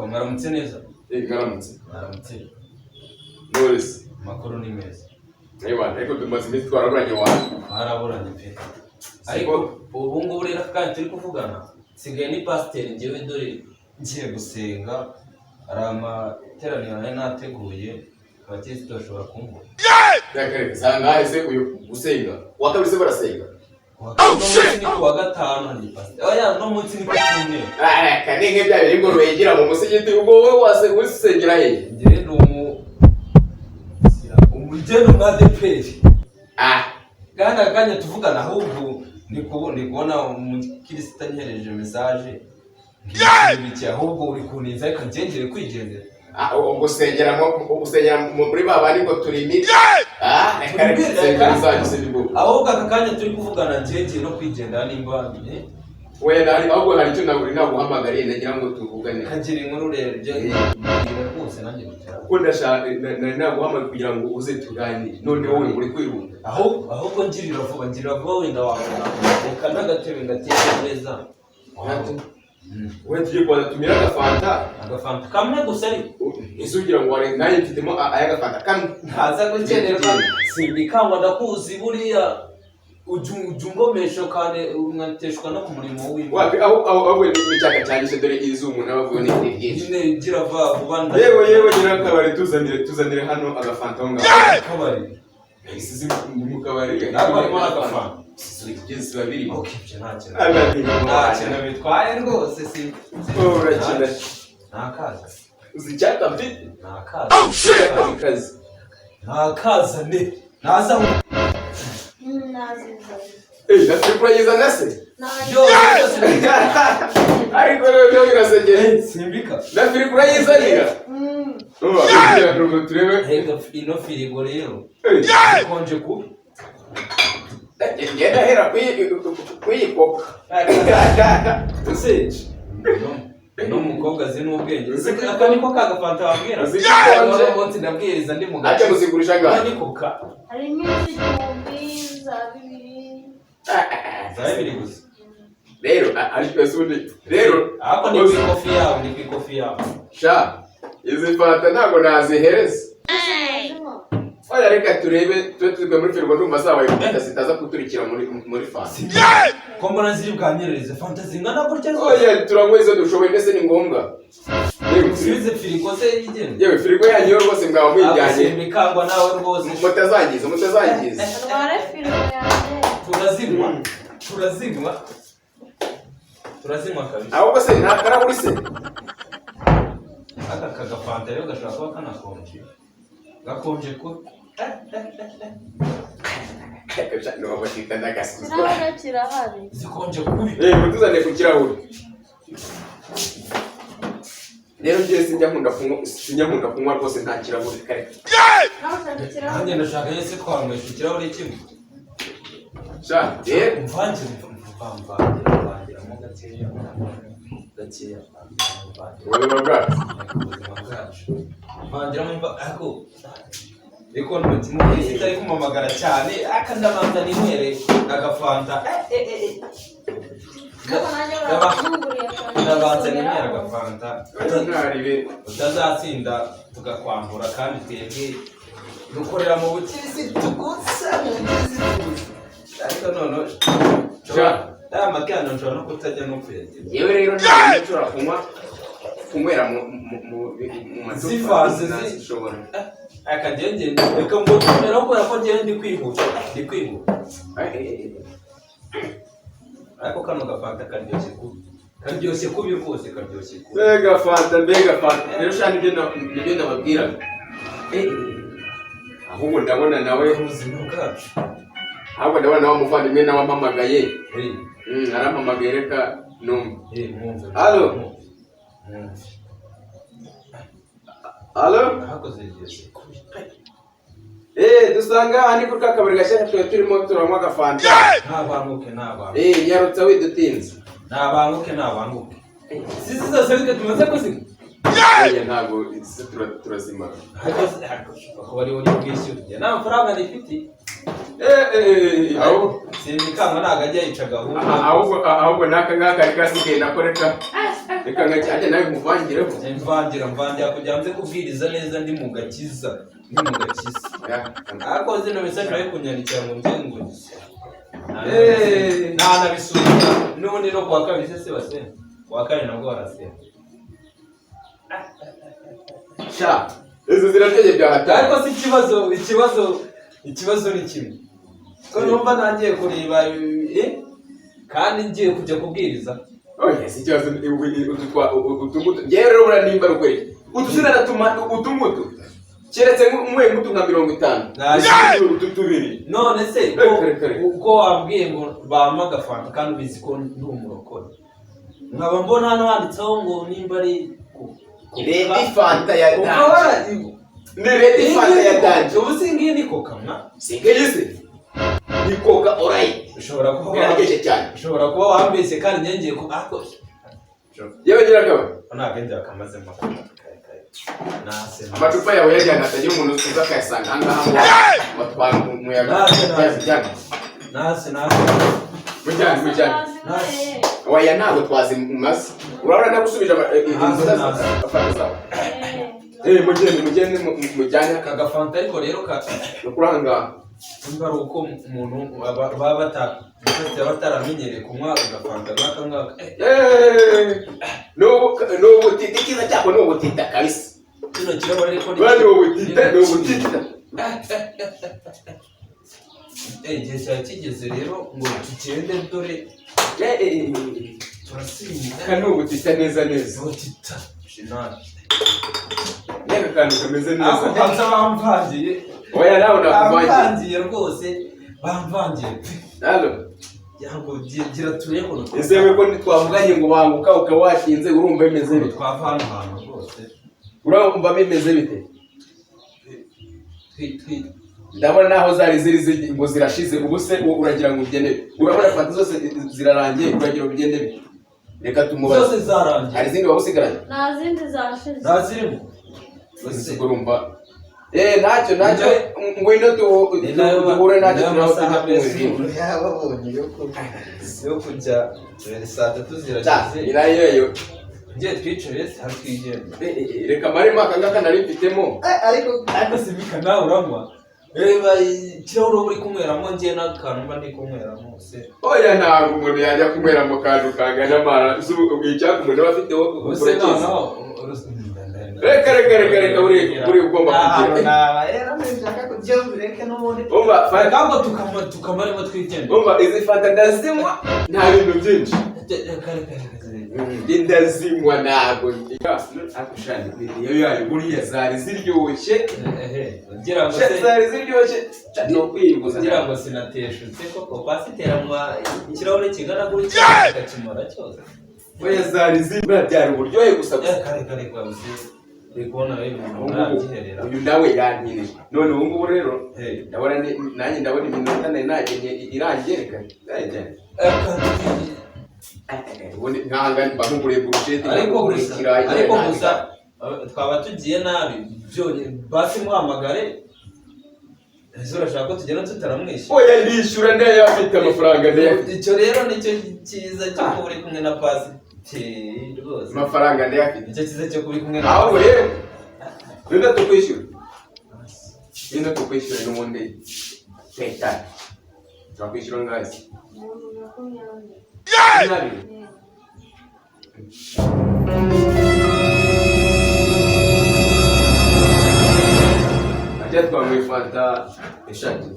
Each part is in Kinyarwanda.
mwaramutse neza. Mwaramutse. Mwaramutse. Knowless. Makuru ni meza. Ariko tumaze iminsi twaraburanye wawe. Twaraburanye pe. Ariko ubu ngubu rero kandi turi kuvugana. Sigaye ni pasiteri njyewe dore ngiye gusenga. Hari amateraniro nari nateguye. Abakirisitu bashobora kumva. Yakare sanga ese uyu gusenga. Wakabise barasenga. Wa gatanu ndi pasiteri. Oya no munsi ni kutumye. Kanenge byabiri ngo ruyigira mu musigiti ubwo wowe wase usengera he? Njye ni umugeno mwadeperi. Kandi akanya tuvugana ahubwo ni kubona umukirisitu anyereje message. Ngiye ahubwo uri kuninza ariko ngengere kwigendera. Ugusengera muri baba ariko turi miti. Ahubwo akanya turi kuvugana ngengere no kwigendera nimba wenda ahubwo hari icyo naguhamagariye nagira ngo tuvugane. Kagira inkuru rero je rwose nanjye gutera. Kuko ndashaka naguhamagara kugira ngo uze tuganire. None wowe uri kwihuta. Ahubwo ngirira vuba wenda wabona. Reka nagatebe ngateye neza. Wewe tugiye tumira agafanta kamwe gusa ari isugira ngo wari naye mfitemo ayagafanta kamwe ntaza gukenerwa simbikangwa ndakuzi buriya ujungomesho kandi umwateshwa no ku murimo w'Imana. Wapi aho n'icyaka cyangise dore izumu nabavuye ni byinshi. Nyine gira vuba yewe nyina kabari tuzanire hano agafanta ho ngaho. Kabari. Isizi mu kabari. Ntabwo agafanta. Sisi babiri. Okay, nta bitwaye rwose si. Urakina. Nakaza. Uzicyaka mfite? Nakaza. Kazi. Nakaza ne. Naza. Nafiri kurayiza nase? Yo. Ariko rero birasegeye. Simbika. Nafiri kurayiza nira. Turebe. Ino firigo rero. Konje ku. Ngenda hera kuyikoka. Useje. No mukobwa zino ubwenge. Aka niko kagafanta wabwira. Zikonje bonzi ndabwiriza ndi mugabo. Acha musigurisha ngaho. Nikoka. Hari nyinshi cyumbiza bibiri. Zabiri gusa. Rero ariko sundi. Rero hapo ni kofi yao. Sha. Izi fanta ntago nazihereza. Oya reka turebe twe muri firgo ndumva sawa yita sitaza kuturikira muri fanta. Ko mbona ziri bwanyereze fanta zingana gutya zo. Oya turangweze dushoboye ndetse ni ngombwa. Size firigo se yigende. Yewe firigo yanyu rwose mwaho mwijyanye. Simbikangwa nawe rwose. Mutazangiza. Tware firigo yanjye. Turazimwa kabisa. Ahubwo se nta karahuri se. Aka kagafanta rero gashaka kuba kanakonje. Gakonje ko. No abashika ndagasubiza. Nawe kirahari. Zikonje kubi. Mutuzane ku kirahuri. Rero ngiye sinjya nkunda kunywa rwose nta kirahuri kare. Nanjye ndashaka yese twamwesha ikirahuri kimwe. Sha, mvangira mu gakeya. Ubuzima bwacu. Mvangira mu ako. Eko n'umutima w'isi tari kumamagara cyane akandamanza n'inywere agafanta. Ndabanza n'inywere agafanta. Utazatsinda tugakwambura kandi twebwe dukorera mu bukirisitu gusa ariko none aya makano nshobora no kutajya no kuyageza. Yewe rero ntabwo nshobora kunywera mu macupa zishobora. Akagenge reka ngo rero ko yakongera ndi kwihuta. Ariko kano gafanta karyoshye kubi rwose karyoshye kubi. Mbega fanta. Rero shani nibyo nababwira. Ahubwo ndabona nawe ubuzima bwacu. Ahubwo ndabona nawe umuvandimwe nawe ampamagaye. Arampamagaye reka numva. Mwumve. Allo. Allo. Hakoze igihe. Dusanga ani ku kakabari gashyashya turimo turanywa agafanta. Nabanguke. Nyarutsa widutinze. Nabanguke. Sisi zose bike tumaze kuziga. Oya ntabwo turazima. Ko bari uri kwishyura. Nta mafaranga nifite. Aho simbikangwa ntago ajya yicaga ahubwo naka ngaka ari kasigaye nakoreka reka ngajya nawe muvangireho mvangira kugira nze kubwiriza neza ndi mu gakiza ariko zino message nayo kunyandikira ngo nje ngo nabisubira n'ubundi no kwa kabiri se basenga kwa kabiri nabwo barasenga sha izo zirateye byahatari ariko si ikibazo ni kimwe ko numva nangiye kureba kandi ngiye kujya kubwiriza oya si ikibazo utumutu rero uranimba rukweli utusina natuma utumutu keretse umwe mutu nka 50 utubiri none se uko wabwiye ngo bampa agafanta kandi ubizi ko ndi umurokore nkaba mbona hano handitseho ngo nimba ari Ready Fanta ya danje. Ni Ready Fanta ya danje. Ubu singiye ni koka mwa. Singeze. Ni koka orai. Ushobora kuba yarageje cyane. Ushobora kuba wambese kandi nyengeye ko ako. Yewe gira kaba. Ona agende akamaze makuru. Nase. Amacupa yawe yajyana atagira umuntu uza kayasanga hangaha ngo batwara umuyaga. Nase. Mujyana. Nase. Waya ntabwo twazimaze. Urabona nagusubije afata zawe. Mujyane kagafanta ariko rero kuranga umva uko umuntu baba bataramenyereye kunywa agafanta ngaka no butita cyako no butita kabisa kino kirabona ariko no butita igihe cyari kigeze rero ngo tugende dore turasinda kano butita neza butita shinari neka kandi kameze neza ako kanza bamvangiye oya nawe bamvangiye rwose bamvangiye nalo yango gira tureko ezewe ko twavuganye ngo banguka ukawakinze urumva bimeze bite twavana ahantu rwose urumva bimeze bite ndabona naho zari ziri ngo zirashize ubuse uragira ngo ugende urabona fanta zose zirarangiye uragira ngo ugende bite reka tumubaze zose zarangiye hari zindi wabusigaranye nta zindi zashize nazirimo bose urumva nacyo ngwino duhure nacyo tunaho yababonye yo kujya saa 3 zirageze irayeyo ngiye twicaye hatwigenda reka marimo akangaka nari mfitemo ariko simika nawe uranywa reba ikirahure uri kunyweramo ngiye n'akantu mba ndi kunyweramo se oya ntabwo umuntu yajya kunyweramo kantu kangana amara icyaka umuntu aba afiteho reka buri ugomba kugira tukamarimo twigenda umva izi fanta ndazinywa nta bintu byinshi ndazimwa ntabwo akushani iyo yayo buriya zari ziryoshye zari ziryoshye no kwibuza ngira ngo sinateshutse koko pasitera mu ikirahure kigana gutya agakimara cyose oya zari byari uburyohe gusa kare kwabuze kubona uyu nawe yantire none ubu ngubu rero ndabona nanjye ndabona iminota nari nagenye irangiye reka ubundi nkanga mba nkuguriye burusheti ariko gusa twaba tugiye nabi basi muhamagare ese urashaka ko tugenda tutaramwishyura oya ndishyura ndayo afite amafaranga ndayafite icyo rero nicyo cyiza cyo kuba uri kumwe na pasiteri rwose amafaranga ndayafite nicyo cyiza cyo kuba uri kumwe na ahubwo rero nenda tukwishyura n'ubundi chita twakwishyura ngazi ajya twamwifata eshatu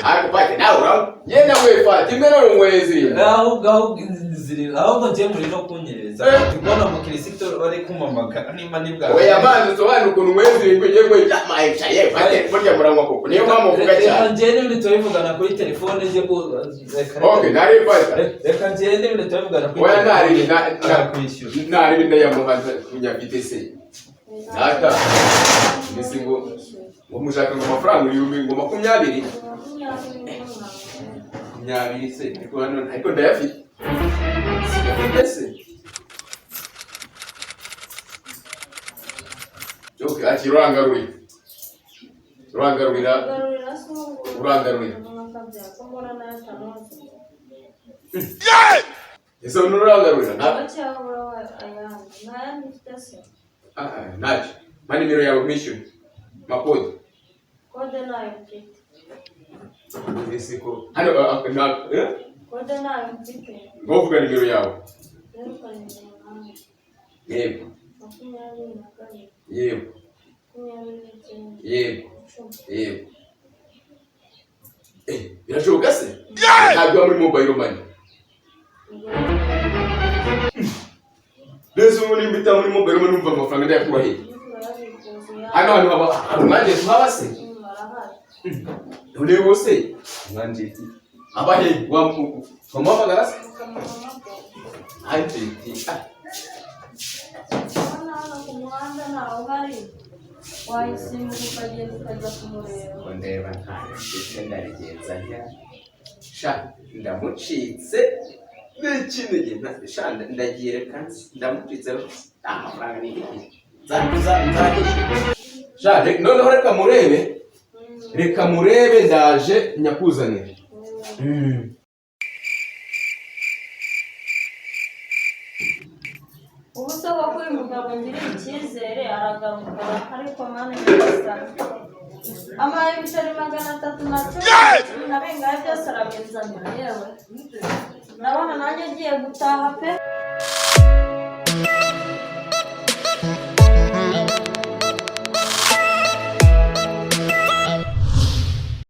ariko pate nawe uraho yenda mwifata imwe none mwezi ahubwo ngiye muri no kunyereza ndikubona umukristo bari kumamaga nimba nibwa oya bantu sobanura ukuntu mwezi ngiye kwiyamahisha ye pate burya muranywa koko niyo mpamvu uvuga cyane ngende ibintu tubivugana kuri telefone nje okay nari pate reka ngende ibintu tubivugana kuri oya nari kwishyura nari ndayamuhaza kunyafite se nata nisi ngo mushaka ngo amafaranga ibihumbi ngo 20 se ariko ndayafite sigafite Joke akirangarurira urangarurira ese nuragarurira ntabwo cyabura ayandi n'ayandi mfite se naje mani nimero yawe mwishyure makode kode nayo mfite ese ko hano kode nayo mfite ngovuga nimero yawe 0 yego 24 yego 29 yego yego birashoboka se ntabwo muri mobile money Lezo muri mbita muri mobile money umva amafaranga ndayakura he hano haba umwanje tuhaba se ule bose umwanje abahe wa magara se ati wayz ukagenda ukajya kumureba ndeba ntayo ndetse ndarigenza nta sha ndamucitse n'ikinege sha ndagiye kandi ndamucitse amafaranga ni iki sha noneho reka murebe ndaje nyakuzanira ubu se ko uyu mugabo ngira icyizere aragaruka ariko mane nyagasani amaye ibiceri 300 na bingahe byose arabizanira yewe ndabona nanjye agiye gutaha pe